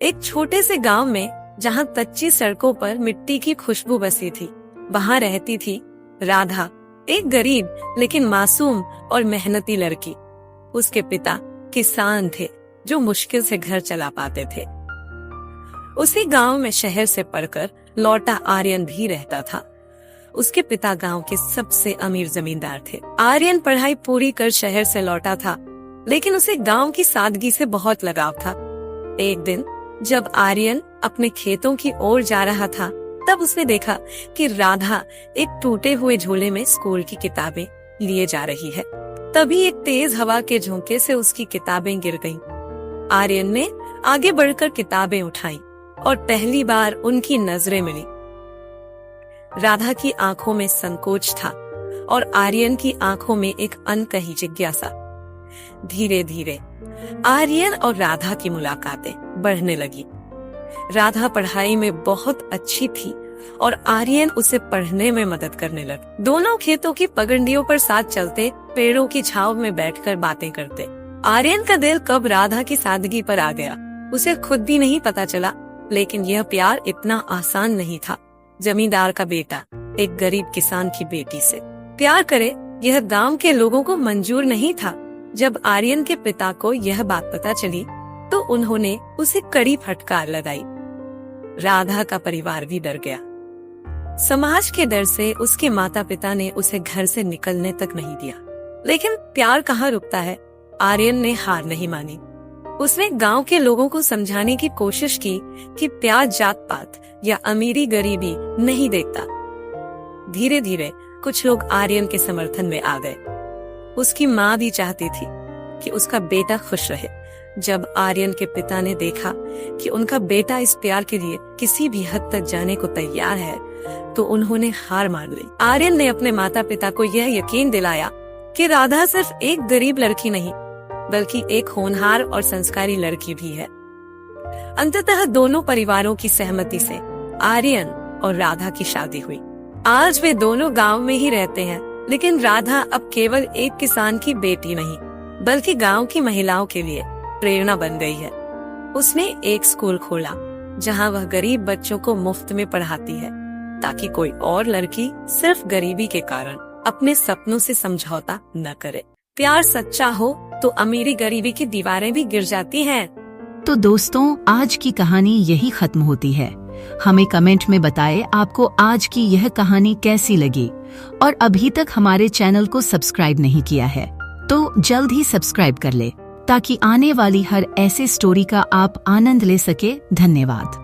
एक छोटे से गांव में जहां कच्ची सड़कों पर मिट्टी की खुशबू बसी थी, वहां रहती थी राधा, एक गरीब लेकिन मासूम और मेहनती लड़की। उसके पिता किसान थे जो मुश्किल से घर चला पाते थे। उसी गांव में शहर से पढ़कर लौटा आर्यन भी रहता था। उसके पिता गांव के सबसे अमीर जमींदार थे। आर्यन पढ़ाई पूरी कर शहर से लौटा था, लेकिन उसे गांव की सादगी से बहुत लगाव था। एक दिन जब आर्यन अपने खेतों की ओर जा रहा था, तब उसने देखा कि राधा एक टूटे हुए झोले में स्कूल की किताबें लिए जा रही है। तभी एक तेज हवा के झोंके से उसकी किताबें गिर गईं। आर्यन ने आगे बढ़कर किताबें उठाई और पहली बार उनकी नजरें मिली। राधा की आंखों में संकोच था और आर्यन की आंखों में एक अनकही जिज्ञासा। धीरे धीरे आर्यन और राधा की मुलाकातें बढ़ने लगी। राधा पढ़ाई में बहुत अच्छी थी और आर्यन उसे पढ़ने में मदद करने लगा। दोनों खेतों की पगडंडियों पर साथ चलते, पेड़ों की छांव में बैठकर बातें करते। आर्यन का दिल कब राधा की सादगी पर आ गया, उसे खुद भी नहीं पता चला। लेकिन यह प्यार इतना आसान नहीं था। जमींदार का बेटा एक गरीब किसान की बेटी से प्यार करे, यह गांव के लोगों को मंजूर नहीं था। जब आर्यन के पिता को यह बात पता चली तो उन्होंने उसे कड़ी फटकार लगाई। राधा का परिवार भी डर गया। समाज के डर से उसके माता पिता ने उसे घर से निकलने तक नहीं दिया। लेकिन प्यार कहाँ रुकता है। आर्यन ने हार नहीं मानी। उसने गांव के लोगों को समझाने की कोशिश की कि प्यार जात पात या अमीरी गरीबी नहीं देखता। धीरे धीरे कुछ लोग आर्यन के समर्थन में आ गए। उसकी माँ भी चाहती थी कि उसका बेटा खुश रहे। जब आर्यन के पिता ने देखा कि उनका बेटा इस प्यार के लिए किसी भी हद तक जाने को तैयार है, तो उन्होंने हार मान ली। आर्यन ने अपने माता पिता को यह यकीन दिलाया कि राधा सिर्फ एक गरीब लड़की नहीं, बल्कि एक होनहार और संस्कारी लड़की भी है। अंततः दोनों परिवारों की सहमति से आर्यन और राधा की शादी हुई। आज वे दोनों गांव में ही रहते हैं, लेकिन राधा अब केवल एक किसान की बेटी नहीं, बल्कि गांव की महिलाओं के लिए प्रेरणा बन गई है। उसने एक स्कूल खोला जहां वह गरीब बच्चों को मुफ्त में पढ़ाती है, ताकि कोई और लड़की सिर्फ गरीबी के कारण अपने सपनों से समझौता न करे। प्यार सच्चा हो तो अमीरी गरीबी की दीवारें भी गिर जाती हैं। तो दोस्तों, आज की कहानी यही खत्म होती है। हमें कमेंट में बताएं आपको आज की यह कहानी कैसी लगी, और अभी तक हमारे चैनल को सब्सक्राइब नहीं किया है तो जल्द ही सब्सक्राइब कर ले, ताकि आने वाली हर ऐसे स्टोरी का आप आनंद ले सके। धन्यवाद।